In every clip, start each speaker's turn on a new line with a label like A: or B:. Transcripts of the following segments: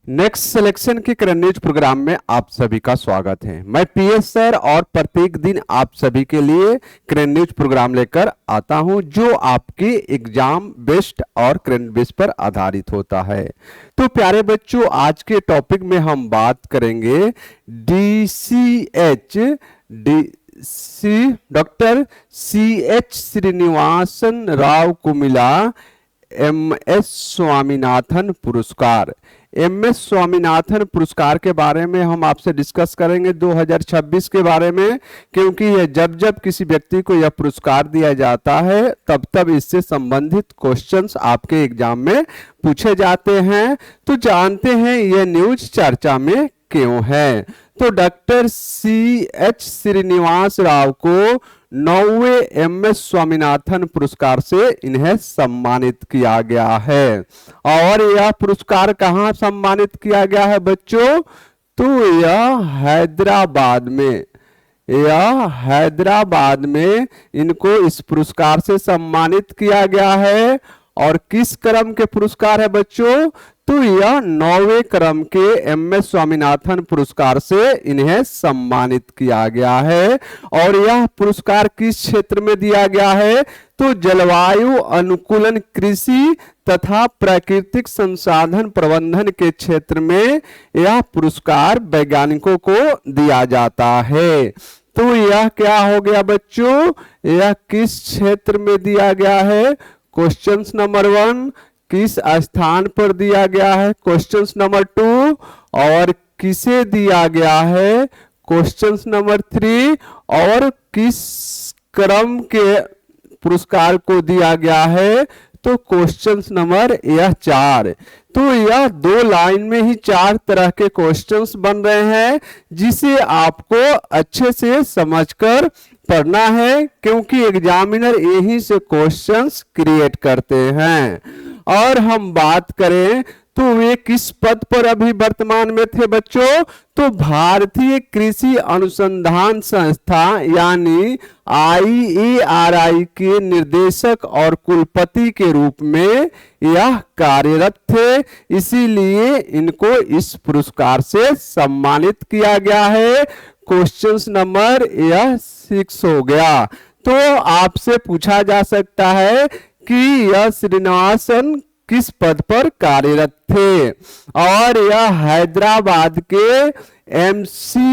A: Next selection के current news programme में आप सभी का स्वागत है। मैं पीएस सर और प्रत्येक दिन आप सभी के लिए करंट न्यूज प्रोग्राम लेकर आता हूं जो आपके एग्जाम बेस्ड और करंट बेस पर आधारित होता है। तो प्यारे बच्चों, आज के टॉपिक में हम बात करेंगे DCH doctor CH Srinivasan Rao को मिला MS स्वामीनाथन पुरस्कार। MS स्वामीनाथन पुरस्कार के बारे में हम आपसे डिस्कस करेंगे 2026 के बारे में, क्योंकि यह जब जब किसी व्यक्ति को यह पुरस्कार दिया जाता है तब तब इससे संबंधित क्वेश्चंस आपके एग्जाम में पूछे जाते हैं। तो जानते हैं यह न्यूज चर्चा में क्यों है। तो डॉक्टर CH श्रीनिवास राव को 9वें MS स्वामीनाथन पुरस्कार से इन्हें सम्मानित किया गया है। और यह पुरस्कार कहां सम्मानित किया गया है बच्चों? तो यह हैदराबाद में इनको इस पुरस्कार से सम्मानित किया गया है। और किस क्रम के पुरस्कार है बच्चों? तो यह 9वें क्रम के MS स्वामीनाथन पुरस्कार से इन्हें सम्मानित किया गया है। और यह पुरस्कार किस क्षेत्र में दिया गया है? तो जलवायु अनुकूलन कृषि तथा प्राकृतिक संसाधन प्रबंधन के क्षेत्र में यह पुरस्कार वैज्ञानिकों को दिया जाता है। तो यह क्या हो गया बच्चों? यह किस क्षेत्र में दिया गया है? क्वेश्चन नंबर 1 किस स्थान पर दिया गया है? क्वेश्चन नंबर 2 और किसे दिया गया है? क्वेश्चन नंबर 3 और किस क्रम के पुरस्कार को दिया गया है? तो क्वेश्चन नंबर यह 4। तो यह 2 लाइन में ही 4 तरह के क्वेश्चंस बन रहे हैं जिसे आपको अच्छे से समझकर पढ़ना है, क्योंकि एग्जामिनर यही से क्वेश्चंस क्रिएट करते हैं। और हम बात करें तो वे किस पद पर अभी वर्तमान में थे बच्चों? तो भारतीय कृषि अनुसंधान संस्था यानी IARI के निर्देशक और कुलपति के रूप में यह कार्यरत थे, इसीलिए इनको इस पुरस्कार से सम्मानित किया गया है। क्वेश्चन नंबर यह 6 हो गया। तो आपसे पूछा जा सकता है कि यह श्रीनिवासन किस पद पर कार्यरत थे? और यह हैदराबाद के MCRHRD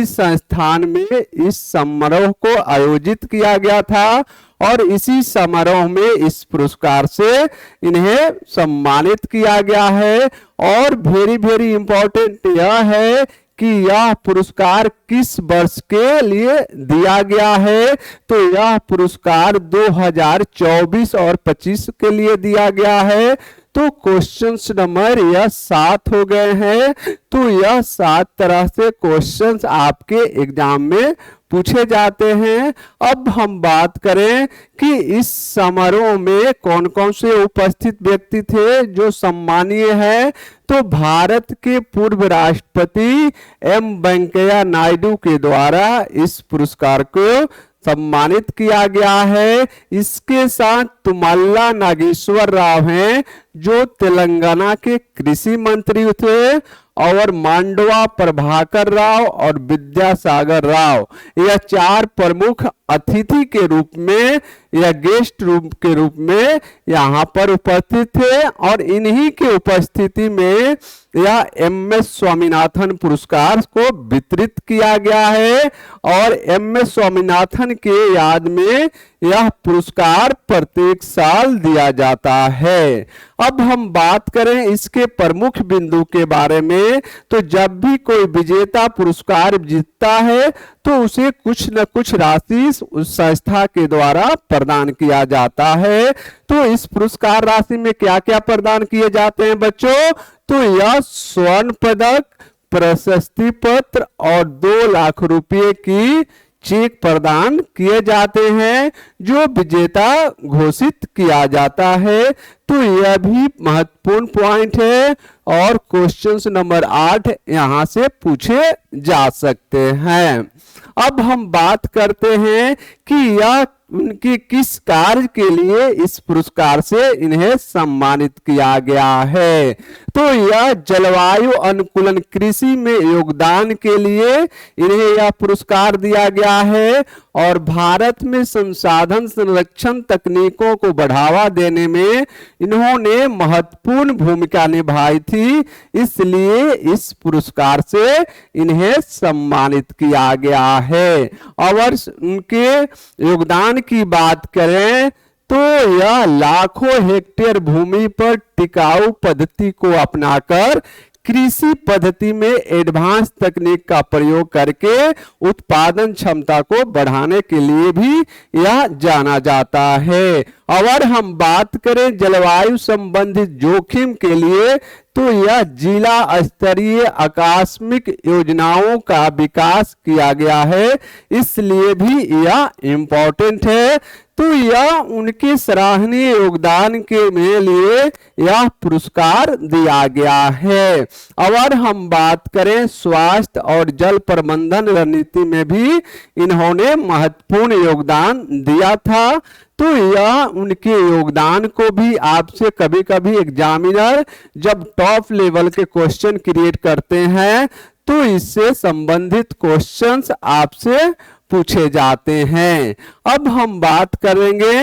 A: संस्थान में इस समारोह को आयोजित किया गया था। और इसी समारोह में इस पुरस्कार से इन्हें सम्मानित किया गया है। और वेरी इंपॉर्टेंट यह है कि यह पुरस्कार किस वर्ष के लिए दिया गया है? तो यह पुरस्कार 2024 और 25 के लिए दिया गया है। तो क्वेश्चन नंबर यह 7 हो गए हैं। तो यह 7 तरह से क्वेश्चंस आपके एग्जाम में पूछे जाते हैं। अब हम बात करें कि इस समारोह में कौन कौन से उपस्थित व्यक्ति थे जो सम्मानीय है। तो भारत के पूर्व राष्ट्रपति M वेंकैया नायडू के द्वारा इस पुरस्कार को सम्मानित किया गया है। इसके साथ तुमल्ला नागेश्वर राव हैं जो तेलंगाना के कृषि मंत्री थे, और मांडवा प्रभाकर राव और विद्यासागर राव यह 4 प्रमुख अतिथि के रूप में या गेस्ट रूप के रूप में यहाँ पर उपस्थित थे। और इन्हीं के उपस्थिति में यह MS स्वामीनाथन पुरस्कार को वितरित किया गया है। और MS स्वामीनाथन के याद में यह पुरस्कार प्रत्येक साल दिया जाता है। अब हम बात करें इसके प्रमुख बिंदु के बारे में, तो जब भी कोई विजेता पुरस्कार जीतता है तो उसे कुछ न कुछ राशि उस संस्था के द्वारा प्रदान किया जाता है। तो इस पुरस्कार राशि में क्या क्या प्रदान किए जाते हैं बच्चों? तो यह स्वर्ण पदक, प्रशस्ति पत्र और 2 लाख रुपए की चेक प्रदान किए जाते हैं जो विजेता घोषित किया जाता है। तो यह भी महत्वपूर्ण पॉइंट है। और क्वेश्चन नंबर 8 यहां से पूछे जा सकते हैं। अब हम बात करते हैं कि यह उनकी किस कार्य के लिए इस पुरस्कार से इन्हें सम्मानित किया गया है? तो यह जलवायु अनुकूलन कृषि में योगदान के लिए इन्हें यह पुरस्कार दिया गया है और भारत में संसाधन संरक्षण तकनीकों को बढ़ावा देने में इन्होंने महत्वपूर्ण भूमिका निभाई थी, इसलिए इस पुरस्कार से इन्हें सम्मानित किया गया है। और उनके योगदान की बात करें तो यह लाखों हेक्टेयर भूमि पर टिकाऊ पद्धति को अपनाकर कृषि पद्धति में एडवांस तकनीक का प्रयोग करके उत्पादन क्षमता को बढ़ाने के लिए भी यह जाना जाता है। अगर हम बात करें जलवायु संबंधित जोखिम के लिए तो यह जिला स्तरीय आकस्मिक योजनाओं का विकास किया गया है, इसलिए भी यह इम्पोर्टेंट है। तो यह उनके सराहनीय योगदान के लिए यह पुरस्कार दिया गया है। अगर हम बात करें स्वास्थ्य और जल प्रबंधन रणनीति में भी इन्होंने महत्वपूर्ण योगदान दिया था, तो यह उनके योगदान को भी आपसे कभी कभी एग्जामिनर जब टॉप लेवल के क्वेश्चन क्रिएट करते हैं तो इससे संबंधित क्वेश्चंस आपसे पूछे जाते हैं। अब हम बात करेंगे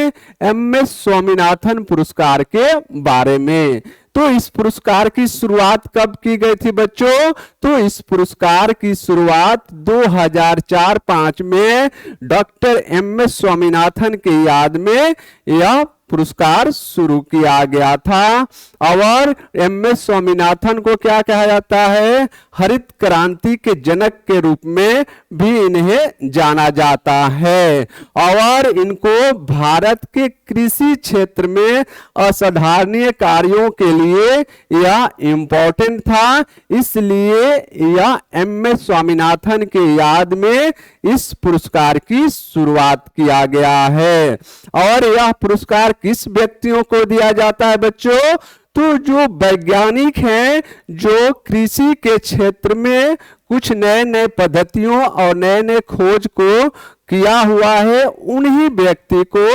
A: एमएस स्वामीनाथन पुरस्कार के बारे में। तो इस पुरस्कार की शुरुआत कब की गई थी बच्चों? तो इस पुरस्कार की शुरुआत 2004-05 में डॉक्टर एमएस स्वामीनाथन के याद में यह पुरस्कार शुरू किया गया था। और एमएस स्वामीनाथन को क्या कहा जाता है? हरित क्रांति के जनक के रूप में भी इन्हें जाना जाता है। और इनको भारत के कृषि क्षेत्र में असाधारणीय कार्यों के लिए यह इम्पोर्टेंट था, इसलिए यह एमएस स्वामीनाथन के याद में इस पुरस्कार की शुरुआत किया गया है। और यह पुरस्कार किस व्यक्तियों को दिया जाता है बच्चों? तो जो वैज्ञानिक हैं जो कृषि के क्षेत्र में कुछ नए नए पद्धतियों और नए नए खोज को किया हुआ है, उन्हीं व्यक्ति को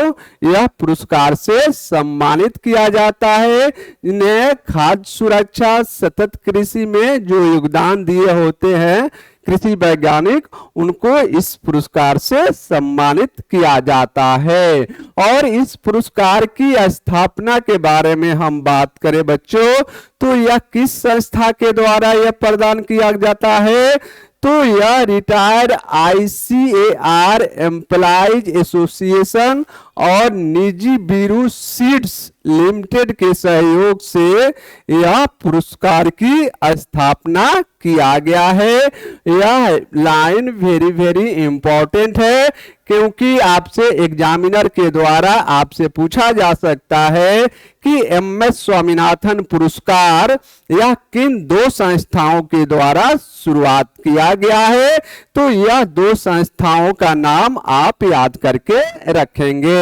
A: यह पुरस्कार से सम्मानित किया जाता है। इन्हें खाद्य सुरक्षा सतत कृषि में जो योगदान दिए होते हैं कृषि वैज्ञानिक, उनको इस पुरस्कार से सम्मानित किया जाता है। और इस पुरस्कार की स्थापना के बारे में हम बात करें बच्चों तो यह किस संस्था के द्वारा यह प्रदान किया जाता है? तो यह रिटायर्ड ICAR एम्प्लॉइज एसोसिएशन और निजी बीरू सीड्स लिमिटेड के सहयोग से यह पुरस्कार की स्थापना किया गया है। यह लाइन वेरी वेरी इंपॉर्टेंट है क्योंकि आपसे एग्जामिनर के द्वारा आपसे पूछा जा सकता है कि एमएस स्वामीनाथन पुरस्कार यह किन दो संस्थाओं के द्वारा शुरुआत किया गया है। तो यह दो संस्थाओं का नाम आप याद करके रखेंगे।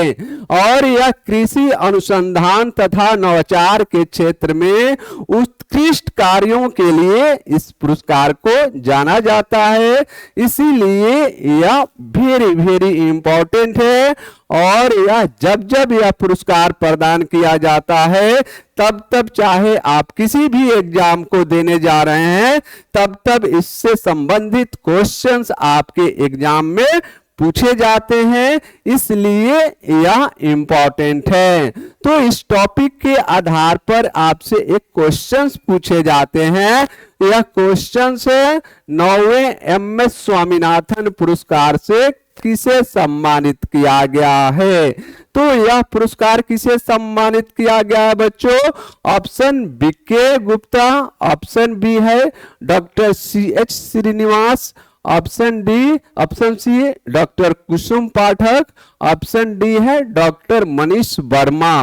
A: और यह कृषि अनुसंधान तथा नवाचार के क्षेत्र में उत्कृष्ट कार्यों के लिए इस पुरस्कार को जाना जाता है, इसीलिए यह वेरी वेरी इंपॉर्टेंट है। और यह जब जब यह पुरस्कार प्रदान किया जाता है तब तब चाहे आप किसी भी एग्जाम को देने जा रहे हैं तब तब इससे संबंधित क्वेश्चंस आपके एग्जाम में पूछे जाते हैं, इसलिए यह इंपॉर्टेंट है। तो इस टॉपिक के आधार पर आपसे एक क्वेश्चंस पूछे जाते हैं। यह क्वेश्चंस है 9वें एमएस स्वामीनाथन पुरस्कार से किसे सम्मानित किया गया है? तो यह पुरस्कार किसे सम्मानित किया गया है बच्चों? Option BK Gupta, option B है doctor CH Srinivas, option C doctor Kusum Pathak, option D है डॉक्टर मनीष वर्मा।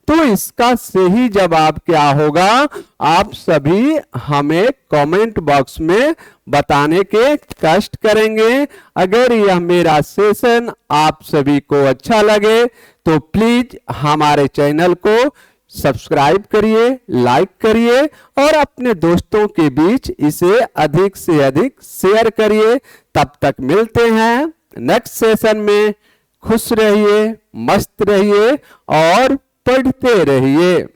A: तो इसका सही जवाब क्या होगा? आप सभी हमें कमेंट बॉक्स में बताने के कष्ट करेंगे। अगर यह मेरा सेशन आप सभी को अच्छा लगे तो प्लीज हमारे चैनल को सब्सक्राइब करिए, लाइक करिए और अपने दोस्तों के बीच इसे अधिक से अधिक शेयर करिए। तब तक मिलते हैं नेक्स्ट सेशन में। खुश रहिए, मस्त रहिए और पढ़ते रहिए।